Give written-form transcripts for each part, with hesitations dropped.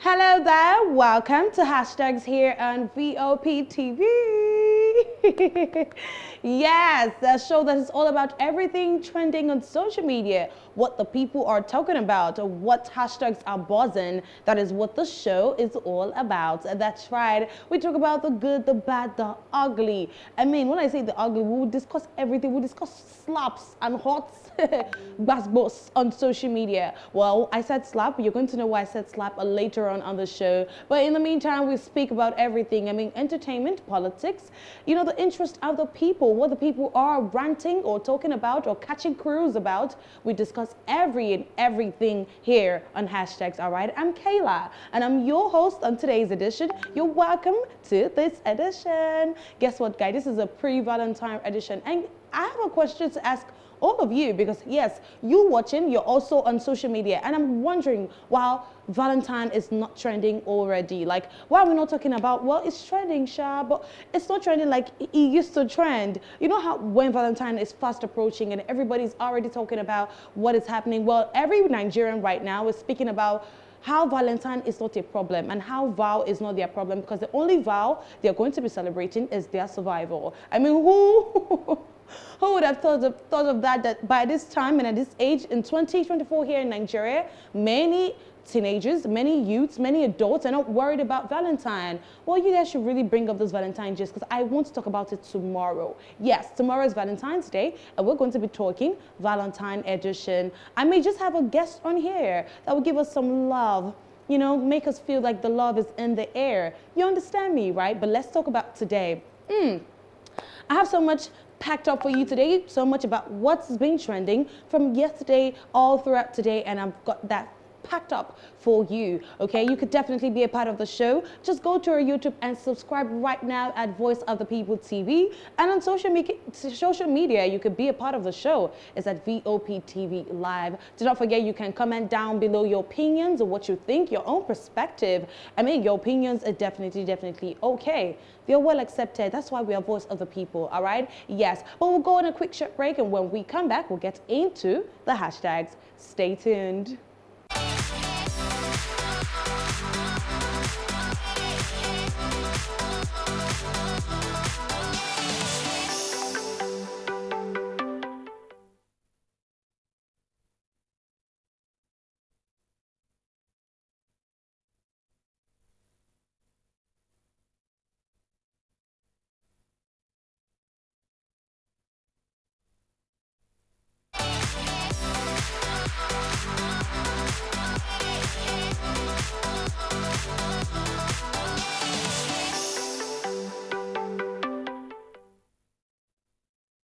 Hello there, welcome to Hashtags here on VOP TV. Yes, a show that is all about everything trending on social media, what the people are talking about, what hashtags are buzzing. That is what the show is all about. That's right. We talk about the good, the bad, the ugly. I mean, when I say the ugly, we will discuss everything. We'll discuss slaps and hots, bass on social media. Well, I said slap. You're going to know why I said slap later on the show. But in the meantime, we speak about everything. I mean, entertainment, politics, the interest of the people, what the people are ranting or talking about or catching crews about. We discuss everything here on Hashtags, all right? I'm Kayla, and I'm your host on today's edition. You're welcome to this edition. Guess what, guys? This is a pre-Valentine edition, and I have a question to ask all of you, because yes, you watching, you're also on social media, and I'm wondering why Valentine is not trending already. Like, why are we not talking about, well, it's trending, Sha, but it's not trending like it used to trend. You know how when Valentine is fast approaching and everybody's already talking about what is happening? Well, every Nigerian right now is speaking about how Valentine is not a problem and how vow is not their problem, because the only vow they're going to be celebrating is their survival. I mean, who who would have thought of that by this time and at this age in 2024 here in Nigeria, many teenagers, many youths, many adults are not worried about Valentine. Well, you guys should really bring up this Valentine just because I want to talk about it tomorrow. Yes, tomorrow is Valentine's Day, and we're going to be talking Valentine edition. I may just have a guest on here that will give us some love, make us feel like the love is in the air. You understand me, right? But let's talk about today. I have so much packed up for you today, so much about what's been trending from yesterday all throughout today, and I've got that packed up for you. Okay, you could definitely be a part of the show. Just go to our YouTube and subscribe right now at Voice of the People TV, and on social media you could be a part of the show. It's at VOP TV Live. Do not forget, you can comment down below your opinions or what you think, your own perspective. I mean, your opinions are definitely okay. They're well accepted. That's why we are Voice of the People, all right? Yes, but we'll go on a quick short break, and when we come back, we'll get into the hashtags. Stay tuned.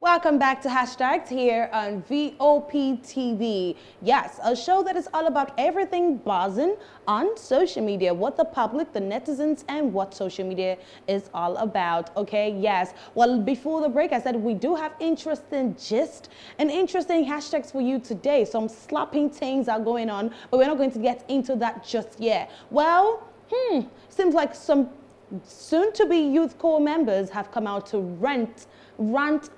Welcome back to Hashtags here on VOP TV. Yes, a show that is all about everything buzzing on social media, what the public, the netizens, and what social media is all about. Okay, yes. Well, before the break, I said we do have interesting gist and interesting hashtags for you today. Some slapping things are going on, but we're not going to get into that just yet. Well, seems like some soon-to-be youth corps members have come out to rant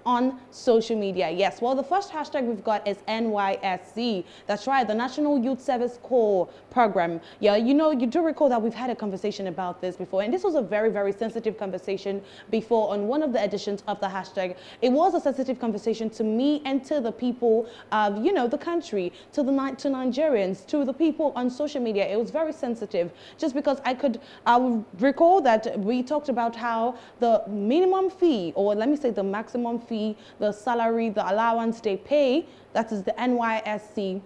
on social media. Yes, well, the first hashtag we've got is NYSC. That's right, the National Youth Service Corps program. Yeah, you do recall that we've had a conversation about this before, and this was a very sensitive conversation before on one of the editions of the hashtag. It was a sensitive conversation to me and to the people of, the country, to Nigerians, to the people on social media. It was very sensitive, just because I would recall that we talked about how the minimum fee, or let me say the maximum fee, the salary, the allowance they pay, that is the NYSC,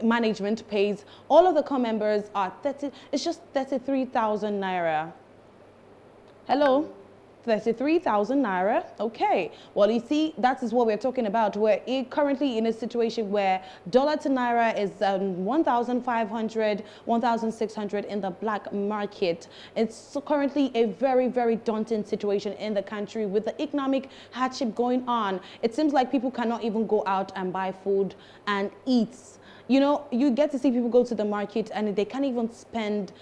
management pays. All of the corps members are it's just 33,000 naira. Hello? 33,000 naira. Okay. Well, you see, that is what we're talking about. We're currently in a situation where dollar to naira is 1,500, 1,600 in the black market. It's currently a very daunting situation in the country with the economic hardship going on. It seems like people cannot even go out and buy food and eat. You get to see people go to the market and they can't even spend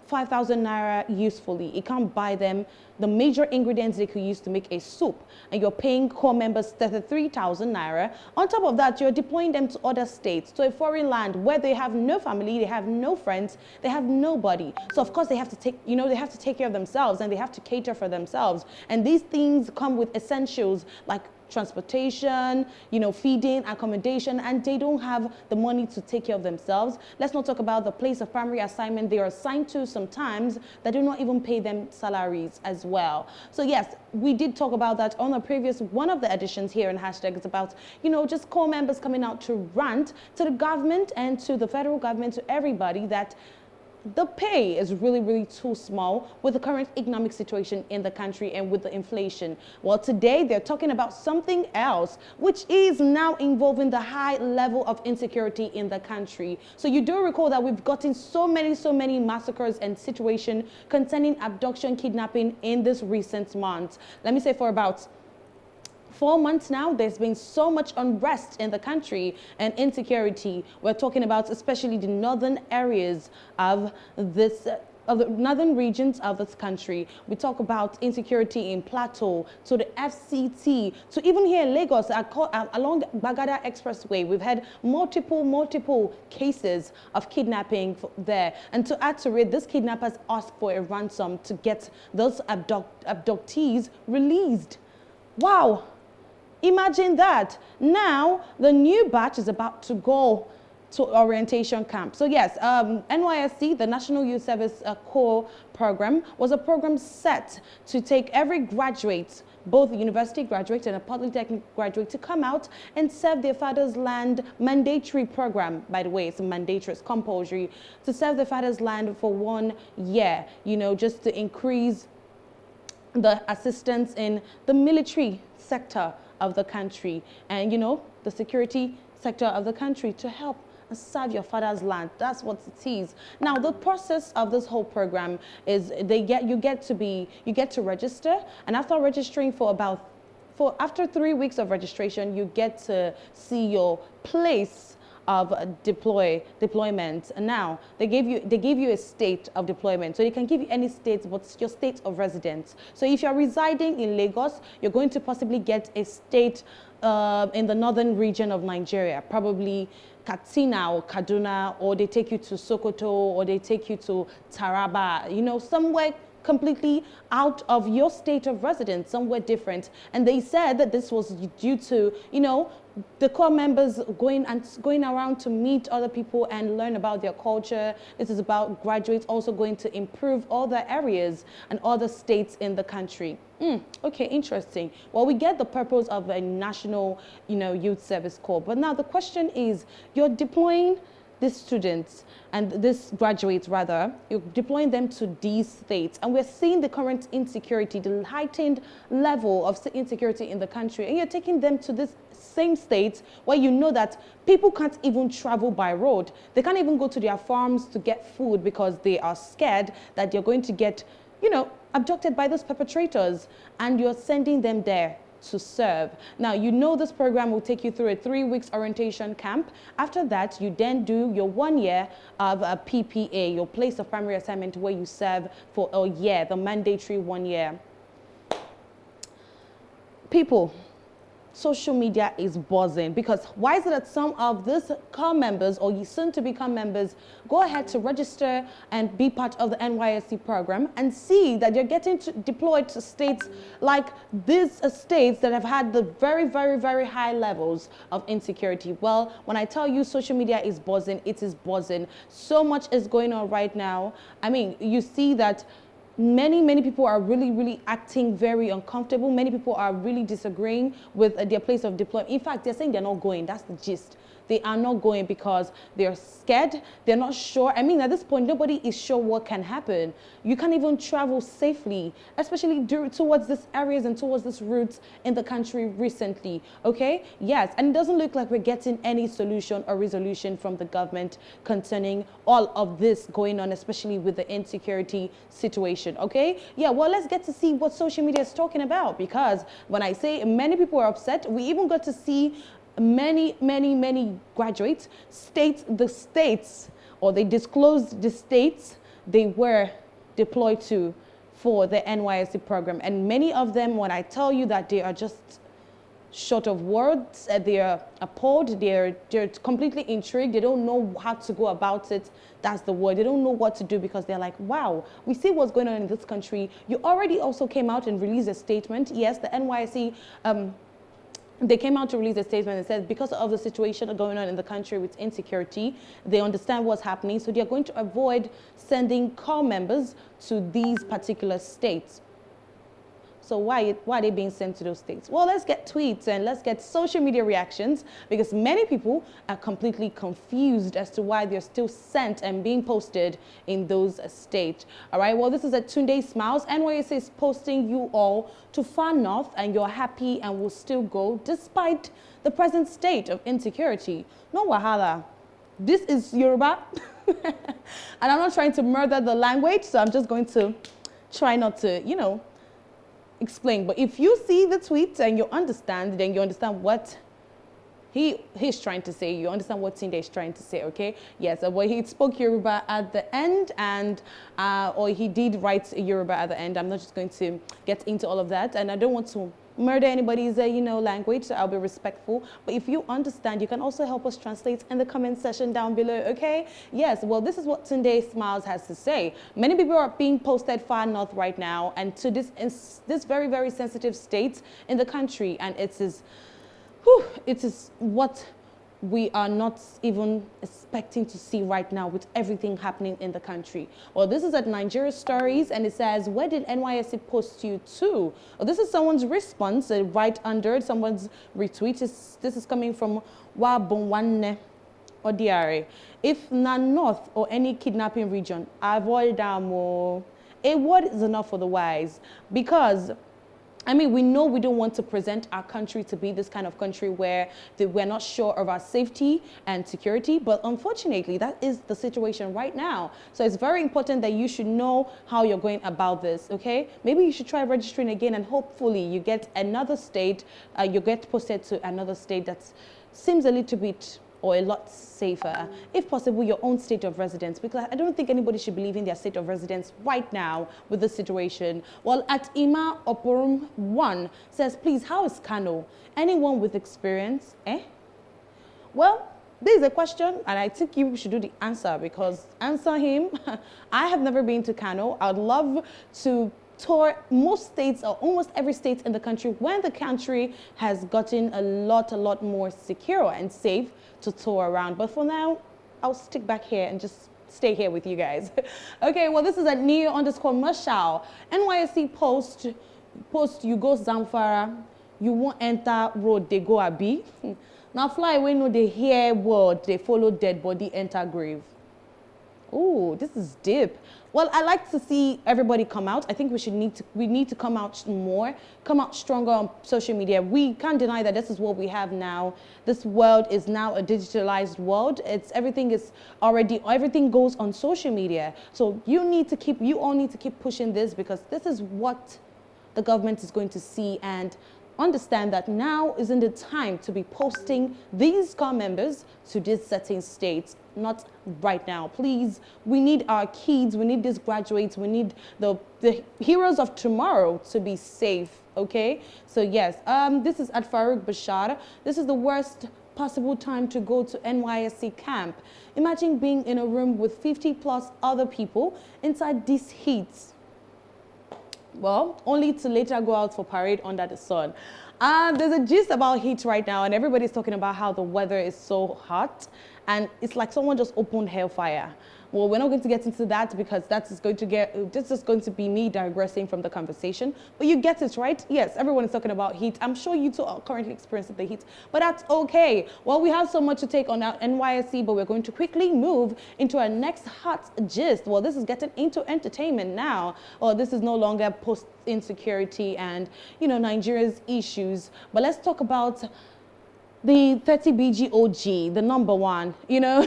5,000 naira usefully. It can't buy them the major ingredients they could use to make a soup. And you're paying core members 33,000 naira. On top of that, you're deploying them to other states, to a foreign land where they have no family, they have no friends, they have nobody. So of course they have to take, they have to take care of themselves and they have to cater for themselves. And these things come with essentials like transportation, feeding, accommodation, and they don't have the money to take care of themselves. Let's not talk about the place of primary assignment they are assigned to sometimes that do not even pay them salaries as well. So yes, we did talk about that on a previous one of the editions here in Hashtag. It's about, just core members coming out to rant to the government and to the federal government, to everybody, that the pay is really, really too small with the current economic situation in the country and with the inflation. Well, today they're talking about something else, which is now involving the high level of insecurity in the country. So you do recall that we've gotten so many massacres and situations concerning abduction, kidnapping in this recent month. Let me say for about 4 months now, there's been so much unrest in the country and insecurity. We're talking about especially the northern areas of the northern regions of this country. We talk about insecurity in Plateau, to the FCT, to even here in Lagos, along the Bagada Expressway. We've had multiple cases of kidnapping there. And to add to it, these kidnappers asked for a ransom to get those abductees released. Wow. Imagine that. Now, the new batch is about to go to orientation camp. So yes, NYSC, the National Youth Service Corps program, was a program set to take every graduate, both university graduate and a polytechnic graduate, to come out and serve their father's land. Mandatory program, by the way. It's mandatory, it's compulsory, to serve their father's land for 1 year, just to increase the assistance in the military sector of the country and the security sector of the country, to help and serve your father's land. That's what it is. Now the process of this whole program is you get to register, and after registering after 3 weeks of registration, you get to see your place of deployment. And now they give you a state of deployment. So they can give you any state, but your state of residence. So if you're residing in Lagos, you're going to possibly get a state in the northern region of Nigeria, probably Katsina or Kaduna, or they take you to Sokoto, or they take you to Taraba, somewhere completely out of your state of residence, somewhere different. And they said that this was due to, the core members going around to meet other people and learn about their culture. This is about graduates also going to improve other areas and other states in the country. Okay, interesting. Well, we get the purpose of a national, youth service corps. But now the question is, you're deploying these students and these graduates, rather, you're deploying them to these states. And we're seeing the current insecurity, the heightened level of insecurity in the country. And you're taking them to this same states where that people can't even travel by road. They can't even go to their farms to get food because they are scared that they're going to get, abducted by those perpetrators. And you're sending them there to serve. Now, this program will take you through a 3 weeks orientation camp. After that, you then do your 1 year of a PPA, your place of primary assignment, where you serve for a year, the mandatory 1 year. People, social media is buzzing, because why is it that some of these core members, or you soon to become members, go ahead to register and be part of the NYSC program and see that you're getting deployed to states like these states that have had the very high levels of insecurity? Well, when I tell you social media is buzzing, it is buzzing. So much is going on right now. I mean, you see that many people are really acting very uncomfortable. Many people are really disagreeing with their place of deployment. In fact, they're saying they're not going. That's the gist. They are not going because they're scared. They're not sure. I mean, at this point, nobody is sure what can happen. You can't even travel safely, especially towards these areas and towards these routes in the country recently. Okay? Yes. And it doesn't look like we're getting any solution or resolution from the government concerning all of this going on, especially with the insecurity situation. Okay? Yeah, well, let's get to see what social media is talking about, because when I say many people are upset, we even got to see many graduates state the states, or they disclosed the states they were deployed to for the NYSC program. And many of them, when I tell you that they are just short of words, they're appalled, they're completely intrigued, they don't know how to go about it. That's the word. They don't know what to do because they're like, wow, we see what's going on in this country. You already also came out and released a statement. Yes, the NYSC, they came out to release a statement and said because of the situation going on in the country with insecurity, they understand what's happening, so they're going to avoid sending corps members to these particular states. So why are they being sent to those states? Well, let's get tweets and let's get social media reactions, because many people are completely confused as to why they're still sent and being posted in those states. All right, well, this is at Tunde Smiles. NYSC is posting you all to far north and you're happy and will still go despite the present state of insecurity. No wahala. This is Yoruba. And I'm not trying to murder the language, so I'm just going to try not to, you know, explain. But if you see the tweets and you understand, then you understand what he's trying to say. You understand what Tunde is trying to say, okay? Yes, but he spoke Yoruba at the end, and or he did write Yoruba at the end. I'm not just going to get into all of that, and I don't want to murder anybody's language, so I'll be respectful. But if you understand, you can also help us translate in the comment section down below, okay? Yes, well, this is what Tunde Smiles has to say. Many people are being posted far north right now, and to this very, very sensitive state in the country, and it is what we are not even expecting to see right now with everything happening in the country. Well, this is at Nigeria Stories, and it says, where did NYSC post you to? Well, this is someone's response right under it, someone's retweet. This is coming from Wabonwanne Odiare. If not north or any kidnapping region, avoid them. A word is enough for the wise, because I mean, we know we don't want to present our country to be this kind of country where we're not sure of our safety and security, but unfortunately, that is the situation right now. So it's very important that you should know how you're going about this, okay? Maybe you should try registering again, and hopefully you get another state, you get posted to another state that seems a little bit or a lot safer, if possible, your own state of residence, because I don't think anybody should be leaving their state of residence right now with this situation. Well, at Ima Oporum 1 says, please, how is Kano? Anyone with experience, eh? Well, this is a question, and I think you should do the answer, because answer him. I have never been to Kano. I'd love to tour most states, or almost every state in the country, when the country has gotten a lot more secure and safe to tour around. But for now, I'll stick back here and just stay here with you guys. Okay, well, this is at Neo_Marshall. NYSC post you go Zamfara, you won't enter road, they go Abi. Now fly away, no, they hear word, they follow dead body, enter grave. Oh, this is deep. Well, I like to see everybody come out. I think we need to come out more, come out stronger on social media. We can't deny that this is what we have now. This world is now a digitalized world. Everything goes on social media. So you all need to keep pushing this, because this is what the government is going to see, and understand that now isn't the time to be posting these corps members to these certain states. Not right now, please. We need our kids, we need these graduates, we need the heroes of tomorrow to be safe, okay? So yes, this is at Farouk Bashar. This is the worst possible time to go to NYSC camp. Imagine being in a room with 50+ other people inside these heats. Well, only to later go out for parade under the sun. There's a gist about heat right now, and everybody's talking about how the weather is so hot, and it's like someone just opened hellfire. Well, we're not going to get into that, because this is going to be me digressing from the conversation. But you get it, right? Yes, everyone is talking about heat. I'm sure you two are currently experiencing the heat, but that's okay. Well, we have so much to take on our NYSC, but we're going to quickly move into our next hot gist. Well, this is getting into entertainment now. Well, this is no longer post-insecurity and, Nigeria's issues. But let's talk about The 30BG OG, the number one, you know,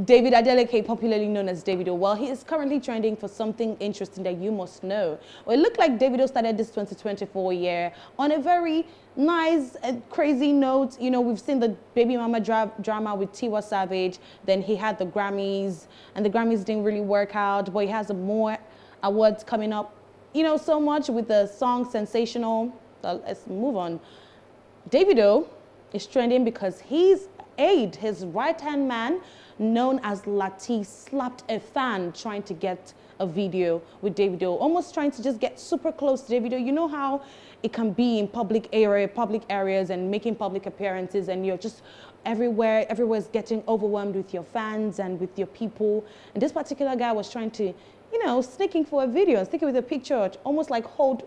David Adeleke, popularly known as Davido. Well, he is currently trending for something interesting that you must know. Well, it looked like Davido started this 2024 year on a very nice and crazy note. You know, we've seen the baby mama drama with Tiwa Savage. Then he had the Grammys, and the Grammys didn't really work out, but he has more awards coming up, you know, so much with the song Sensational. So let's move on. Davido is trending because his Aide, his right-hand man, known as Lati, slapped a fan trying to get a video with Davido, almost trying to just get super close to Davido. You know how it can be in public areas and making public appearances, and you're just everywhere's getting overwhelmed with your fans and with your people. And this particular guy was trying to, you know, sneaking for a video, sneaking with a picture, almost like hold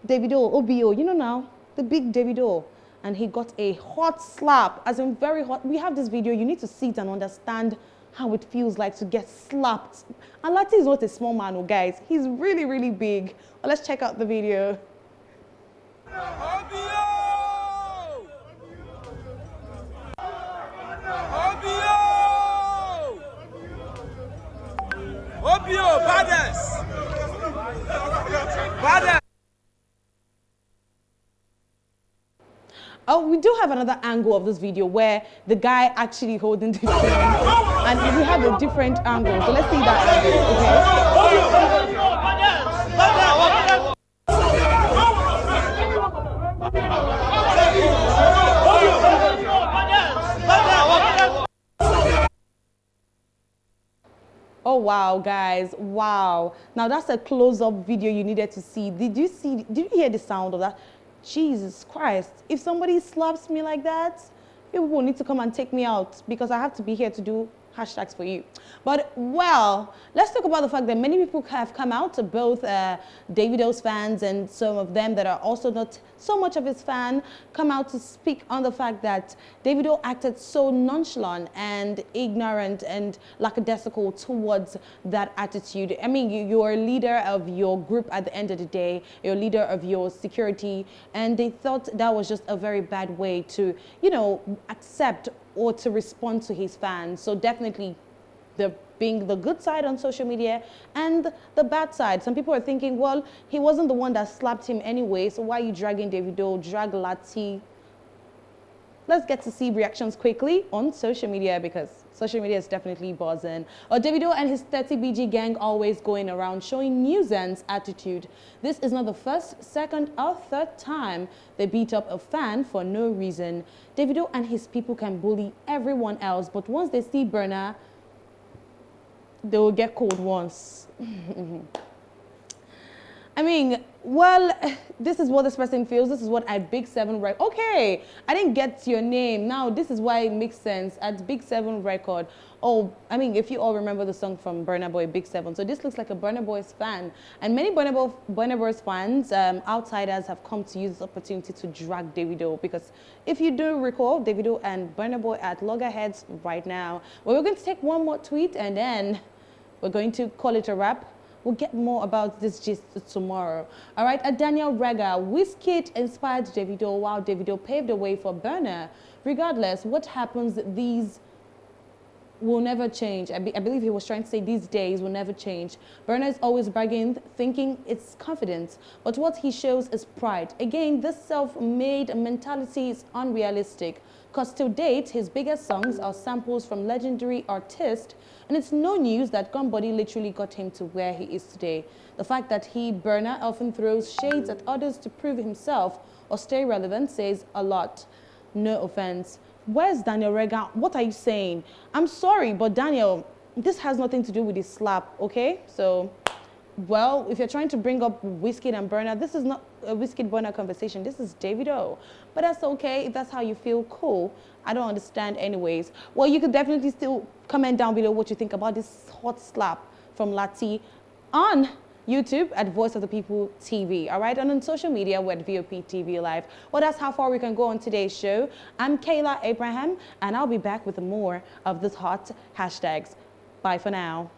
Davido, OBO, you know now, the big Davido. And he got a hot slap, as in very hot. We have this video, you need to see it and understand how it feels like to get slapped. And Lati is not a small man, oh guys. He's really, really big. Well, let's check out the video. Obio, baddest! Baddest! Oh, we do have another angle of this video where the guy actually holding the phone, and we have a different angle. So let's see that angle, okay? Oh wow, guys, wow. Now that's a close-up video you needed to see. Did you hear the sound of that? Jesus Christ, if somebody slaps me like that, people will need to come and take me out because I have to be here to do hashtags for you. But, well, let's talk about the fact that many people have come out to both Davido's fans and some of them that are also not so much of his fan, come out to speak on the fact that Davido acted so nonchalant and ignorant and lackadaisical towards that attitude. I mean, you're a leader of your group at the end of the day, you're a leader of your security, and they thought that was just a very bad way to, you know, accept or to respond to his fans. So definitely being the good side on social media and the bad side. Some people are thinking, well, he wasn't the one that slapped him anyway, so why are you dragging Davido, drag Lati? Let's get to see reactions quickly on social media because social media is definitely buzzing. Davido and his 30BG gang always going around showing nuisance attitude. This is not the first, second, or third time they beat up a fan for no reason. Davido and his people can bully everyone else, but once they see Burna, they will get cold once. I mean, well, this is what this person feels. This is what at Big 7 Record. Okay, I didn't get your name. Now, this is why it makes sense. At Big 7 Record. Oh, I mean, if you all remember the song from Burna Boy, Big 7. So this looks like a Burna Boy's fan. And many Burna Boy's fans, outsiders, have come to use this opportunity to drag Davido. Because if you do recall, Davido and Burna Boy at loggerheads right now. Well, we're going to take one more tweet and then we're going to call it a wrap. We'll get more about this gist tomorrow. All right, Daniel Rega, Wizkid inspired Davido while Davido paved the way for Burna. Regardless, what happens, these will never change. I believe he was trying to say these days will never change. Burna is always bragging, thinking it's confidence, but what he shows is pride. Again, this self-made mentality is unrealistic, because to date, his biggest songs are samples from legendary artists, and it's no news that Gumbody literally got him to where he is today. The fact that Burna, often throws shades at others to prove himself or stay relevant says a lot. No offense. Where's Daniel Rega? What are you saying? I'm sorry, but Daniel, this has nothing to do with his slap, okay? So, well, if you're trying to bring up Wizkid and Burna, this is not a Wizkid-Burna conversation. This is Davido. But that's okay. If that's how you feel, cool. I don't understand anyways. Well, you could definitely still comment down below what you think about this hot slap from Lati on YouTube at Voice of the People TV, all right? And on social media, we're at VOP TV Live. Well, that's how far we can go on today's show. I'm Kayla Abraham, and I'll be back with more of this hot hashtags. Bye for now.